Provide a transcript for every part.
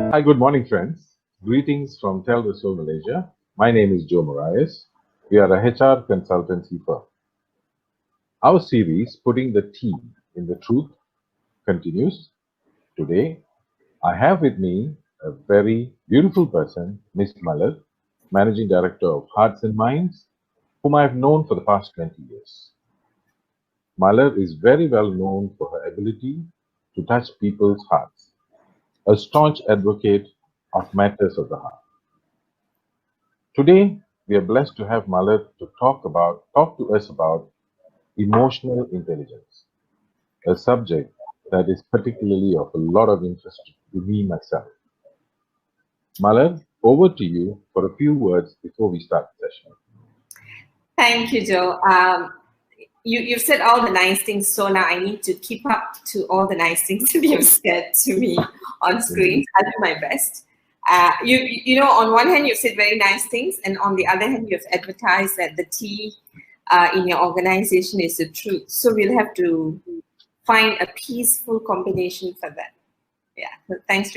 Hi, good morning, friends. Greetings from Talresco, Malaysia. My name is Joe Moraes. We are a HR consultancy firm. Our series, Putting the Tea in the Truth, continues. Today, I have with me a very beautiful person, Miss Malar, Managing Director of Hearts&Minds, whom I have known for the past 20 years. Malar is very well known for her ability to touch people's hearts, a staunch advocate of matters of the heart. Today, we are blessed to have Malar to talk to us about emotional intelligence, a subject that is particularly of a lot of interest to me myself. Malar, over to you for a few words before we start the session. Thank you, Joe. You've said all the nice things, so now I need to keep up to all the nice things that you've said to me on screen. I'll do my best. You know, on one hand, you've said very nice things, and on the other hand, you've advertised that the tea in your organization is the truth. So we'll have to find a peaceful combination for that. Yeah, so thanks.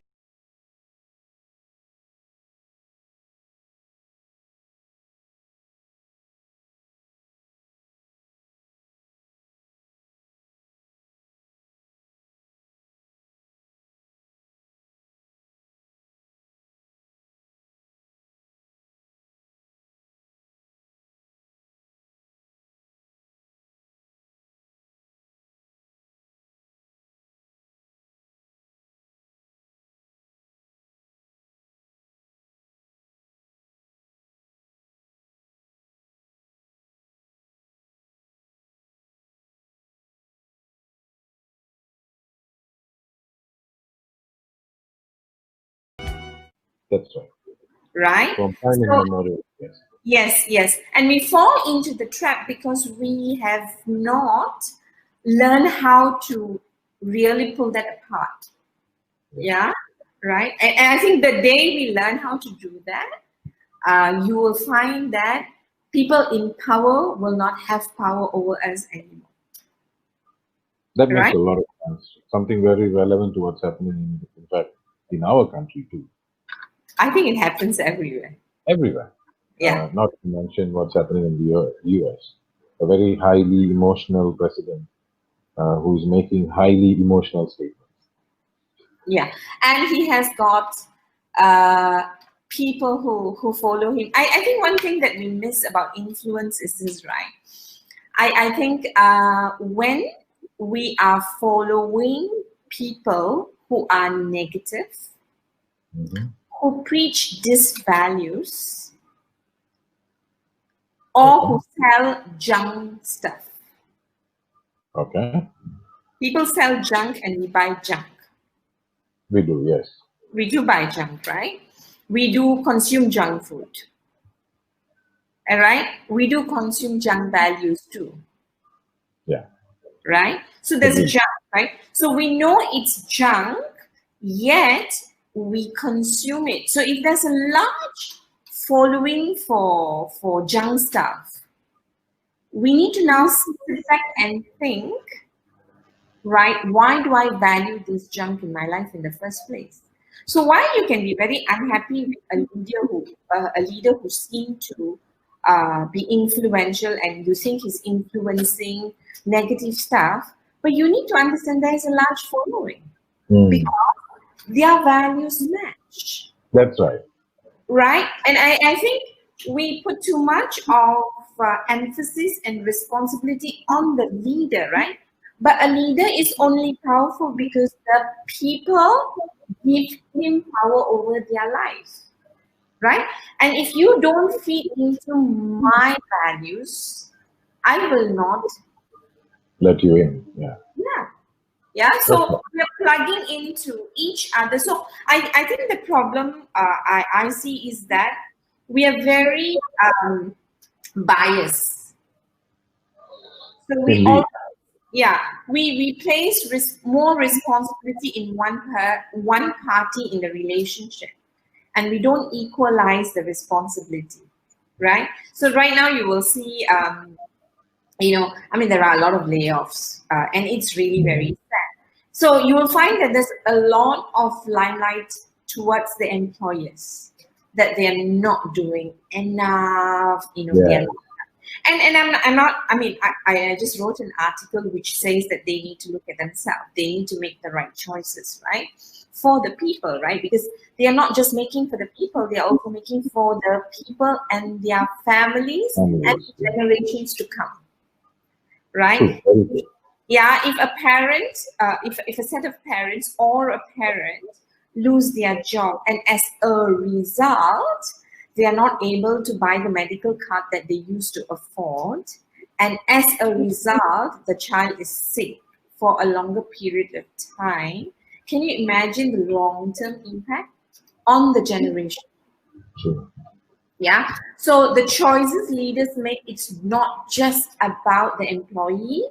That's right. Right? From time immemorial, yes. Yes. And we fall into the trap because we have not learned how to really pull that apart. Yeah, right. And I think the day we learn how to do that, you will find that people in power will not have power over us anymore. That makes Right? a lot of sense. Something very relevant to what's happening, in fact, in our country too. I think it happens everywhere. Everywhere. Yeah. Not to mention what's happening in the US. A very highly emotional president who's making highly emotional statements. Yeah. And he has got people who follow him. I think one thing that we miss about influence is this, right? I think when we are following people who are negative, who preach these values, or who sell junk stuff. Okay. People sell junk and we buy junk. We do, yes. We do buy junk, right? We do consume junk food. All right? We do consume junk values too. Yeah. Right? So there's junk, right? So we know it's junk, yet we consume it. So if there's a large following for junk stuff, we need to now sit back and think, right, why do I value this junk in my life in the first place? So while you can be very unhappy with a leader who seemed to be influential and you think he's influencing negative stuff, but you need to understand there is a large following because their values match. That's right. Right? And I think we put too much of emphasis and responsibility on the leader, right? But a leader is only powerful because the people give him power over their lives, right? And if you don't feed into my values, I will not let you in. Yeah. So we're plugging into each other. So I think the problem I see is that we are very biased. So we place more responsibility in one party in the relationship, and we don't equalize the responsibility, right? So right now you will see, there are a lot of layoffs, and it's really very sad. So you will find that there's a lot of limelight towards the employers that they are not doing enough, they Yeah. are not. And I'm not, I mean, I just wrote an article which says that they need to look at themselves. They need to make the right choices, right? For the people, right? Because they are not just making for the people, they are also making for the people and their families and generations to come, right? True. Very true. Yeah, if a parent, if a set of parents or a parent lose their job, and as a result, they are not able to buy the medical card that they used to afford, and as a result, the child is sick for a longer period of time, can you imagine the long-term impact on the generation? True. Yeah. So the choices leaders make, it's not just about the employee,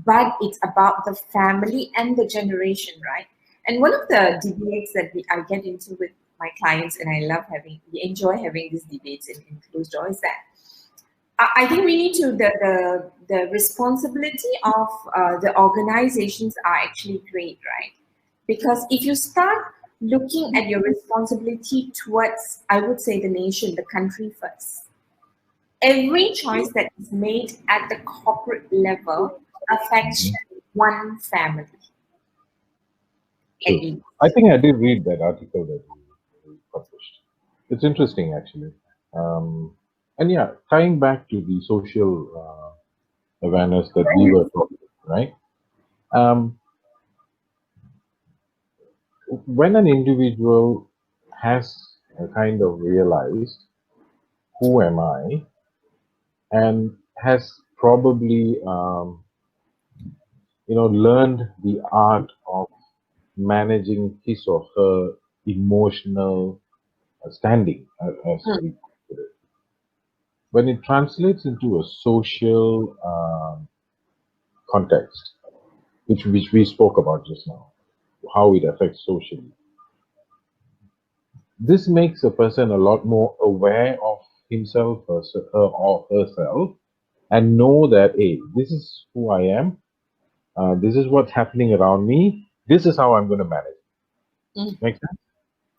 but it's about the family and the generation, right? And one of the debates that I get into with my clients, and we enjoy having these debates in closed doors, is that I think we need to, the responsibility of the organizations are actually great, right? Because if you start looking at your responsibility towards, I would say, the nation, the country first, every choice that is made at the corporate level affects one family. At True. least. I think I did read that article that you published. It's interesting, actually. And yeah, tying back to the social awareness that we were talking, right? Um, when an individual has kind of realized who am I and has probably learned the art of managing his or her emotional standing, as we put it, when it translates into a social context, which we spoke about just now, how it affects socially. This makes a person a lot more aware of himself, her or herself, and know that, hey, this is who I am. This is what's happening around me. This is how I'm going to manage. Make sense?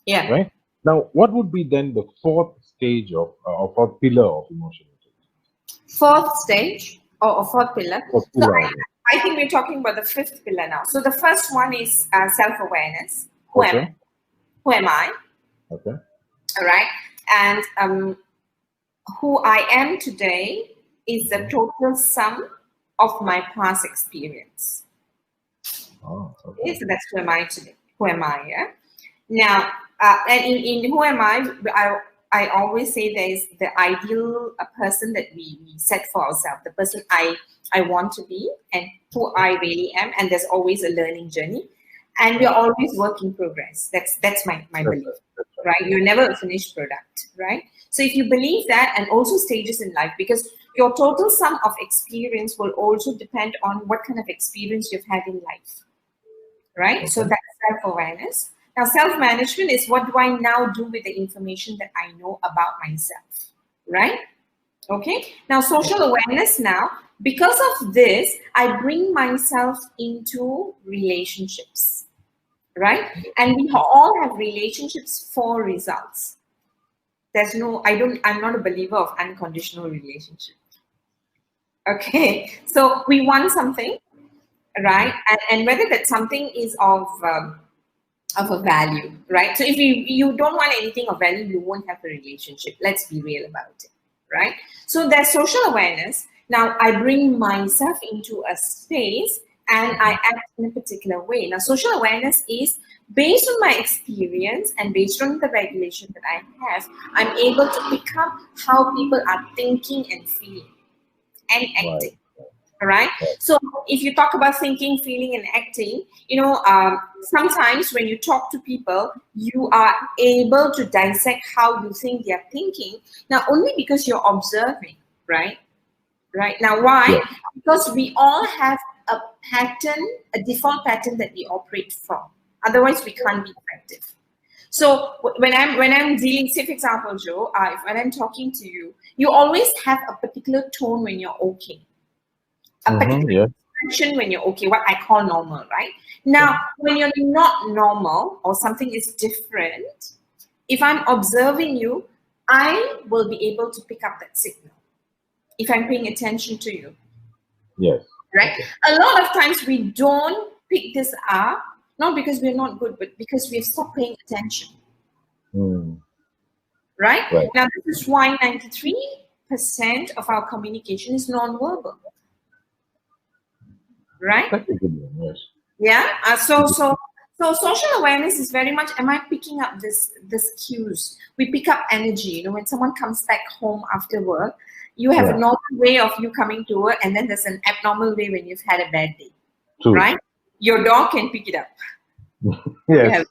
Yeah. Right? Now, what would be then the fourth stage or fourth pillar of emotional intelligence? Fourth stage or fourth pillar. Fourth So pillar. I think we're talking about the fifth pillar now. So the first one is self-awareness. Who Okay. am I? Okay. All right. And who I am today is the total sum of my past experience. Oh, Okay, okay. so that's who am I today. Who am I? Yeah. Now, and in who am I always say there is the ideal person that we set for ourselves, the person I want to be, and who I really am, and there's always a learning journey, and we're always work in progress. That's my belief, right? You're never a finished product, right? So if you believe that, and also stages in life, because your total sum of experience will also depend on what kind of experience you've had in life, right? Okay. So that's self-awareness. Now, self-management is what do I now do with the information that I know about myself, right? Okay. Now, social awareness now, because of this, I bring myself into relationships, right? And we all have relationships for results. I'm not a believer of unconditional relationship. Okay. So we want something, right? And whether that something is of a value, right? So if you don't want anything of value, you won't have a relationship. Let's be real about it, right? So there's social awareness. Now I bring myself into a space and I act in a particular way. Now social awareness is based on my experience and based on the regulation that I have, I'm able to pick up how people are thinking and feeling and acting. All right. So if you talk about thinking, feeling, and acting, sometimes when you talk to people, you are able to dissect how you think they are thinking. Now, only because you're observing, right? Right. Now, why? Yeah. Because we all have a pattern, a default pattern that we operate from. Otherwise, we can't be effective. So when I'm dealing, say for example, Joe, when I'm talking to you, you always have a particular tone when you're okay. A particular expression when you're okay, what I call normal, right? Now, when you're not normal or something is different, if I'm observing you, I will be able to pick up that signal if I'm paying attention to you. Yes. Right? Okay. A lot of times we don't pick this up, not because we're not good, but because we've stopped paying attention. Right? Now, this is why 93% of our communication is non-verbal. Right? That's a good one, yes. Yeah. So social awareness is very much, am I picking up this cues? We pick up energy. You know, when someone comes back home after work, you have a normal way of you coming to work, and then there's an abnormal way when you've had a bad day. True. Right? Your dog can pick it up. Yes.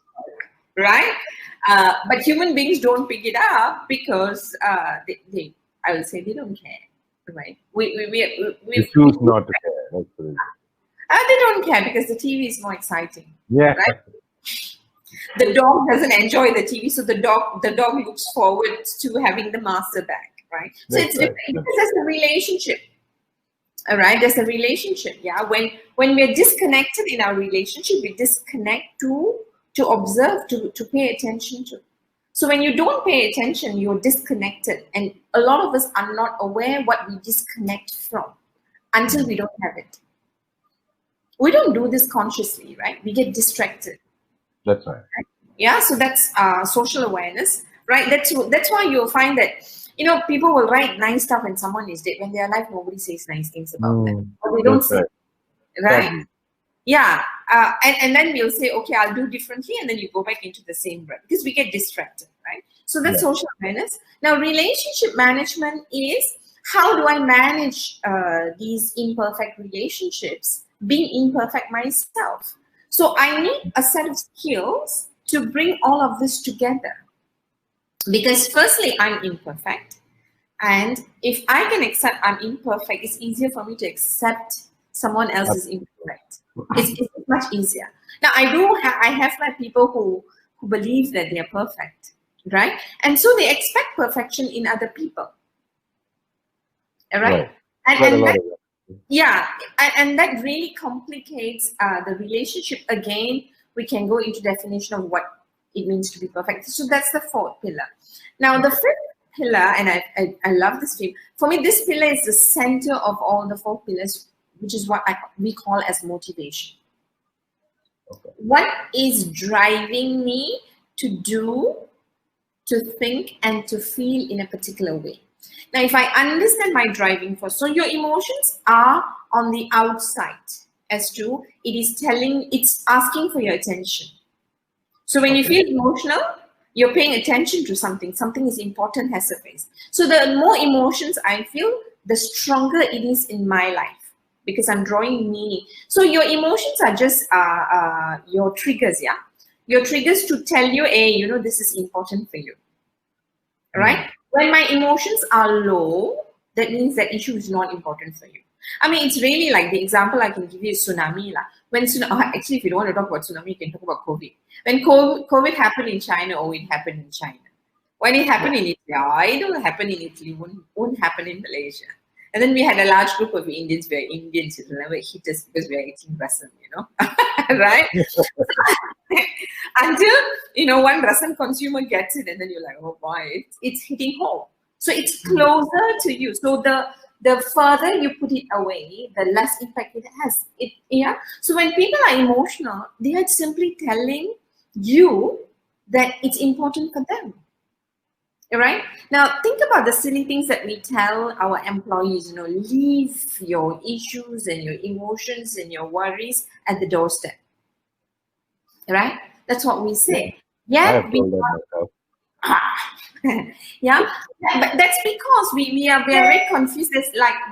Right? But human beings don't pick it up because they I will say they don't care. Right? We choose not to care. That's the reason. They don't care because the TV is more exciting. Yeah. Right? The dog doesn't enjoy the TV, so the dog looks forward to having the master back. Right? So That's it's different. There's a relationship. All right, there's a relationship. Yeah, when we're disconnected in our relationship, we disconnect to observe, to pay attention to. So when you don't pay attention, you're disconnected, and a lot of us are not aware what we disconnect from until we don't have it. We don't do this consciously, right? We get distracted. That's right. Yeah, so that's social awareness, right? That's why you'll find that, you know, people will write nice stuff when someone is dead. When they're alive, nobody says nice things about them. Or they don't say, right? Yeah. And then we'll say, okay, I'll do differently. And then you go back into the same breath because we get distracted, right? So that's social awareness. Now, relationship management is, how do I manage these imperfect relationships, being imperfect myself? So I need a set of skills to bring all of this together. Because firstly, I'm imperfect. And if I can accept I'm imperfect, it's easier for me to accept someone else is imperfect. It's much easier. Now, I have like people who believe that they're perfect, right? And so they expect perfection in other people. All right? And that really complicates the relationship. Again, we can go into definition of what it means to be perfect. So that's the fourth pillar. Now, the fifth pillar, and I love this film. For me, this pillar is the center of all the four pillars, which is what we call as motivation. Okay. What is driving me to do, to think, and to feel in a particular way? Now, if I understand my driving force, so your emotions are on the outside as to it's asking for your attention. So when you feel emotional, you're paying attention to something is important, has surfaced. So the more emotions I feel, the stronger it is in my life because I'm drawing meaning. So your emotions are just your triggers, yeah? Your triggers to tell you, hey, you know, this is important for you, right? When my emotions are low, that means that issue is not important for you. I mean, it's really like the example I can give you is tsunami. Actually, if you don't want to talk about tsunami, you can talk about COVID. When COVID happened in China, it happened in China. When it happened in Italy, it will happen in Italy, won't happen in Malaysia. And then we had a large group of Indians, where Indians will never hit us because we are eating rasam, you know, right? Until, you know, one rasam consumer gets it, and then you're like, oh boy, it's hitting home. So it's closer to you. So the further you put it away, the less impact it has. So when people are emotional, they are simply telling you that it's important for them. Right? Now, think about the silly things that we tell our employees, you know, leave your issues and your emotions and your worries at the doorstep. Right? That's what we say. Yeah, yeah, but that's because we are very confused.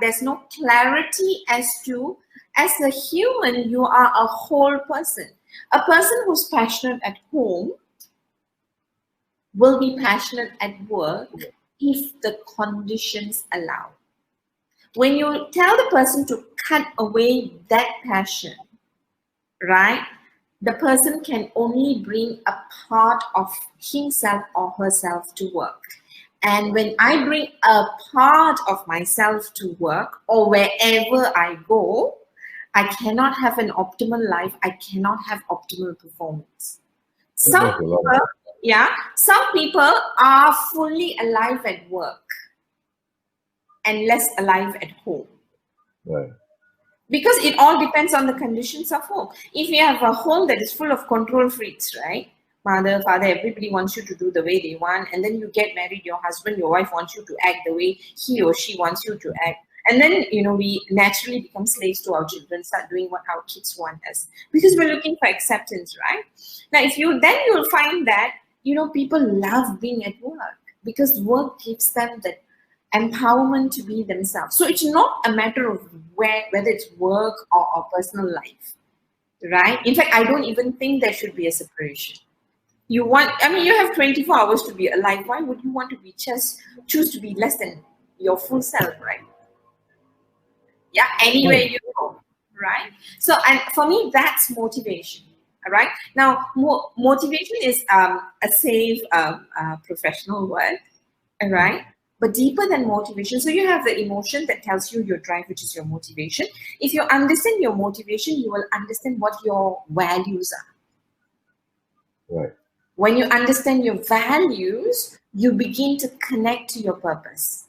There's no clarity as to, as a human, you are a whole person. A person who's passionate at home will be passionate at work if the conditions allow. When you tell the person to cut away that passion, right, the person can only bring a part of himself or herself to work. And when I bring a part of myself to work or wherever I go, I cannot have an optimal life. I cannot have optimal performance. That makes a lot of sense. Some people are fully alive at work and less alive at home. Right. Because it all depends on the conditions of home. If you have a home that is full of control freaks, right? Mother, father, everybody wants you to do the way they want. And then you get married, your husband, your wife wants you to act the way he or she wants you to act. And then, we naturally become slaves to our children, start doing what our kids want us. Because we're looking for acceptance, right? Now, you'll find that, people love being at work because work gives them that empowerment to be themselves. So it's not a matter of whether it's work or personal life, right? In fact, I don't even think there should be a separation. You have 24 hours to be alive. Why would you want to choose to be less than your full self, right? Yeah, anywhere you go, right? So, and for me, that's motivation. All right. Now, motivation is a safe professional word. All right. But deeper than motivation, so you have the emotion that tells you your drive, which is your motivation. If you understand your motivation, you will understand what your values are. Right. When you understand your values, you begin to connect to your purpose.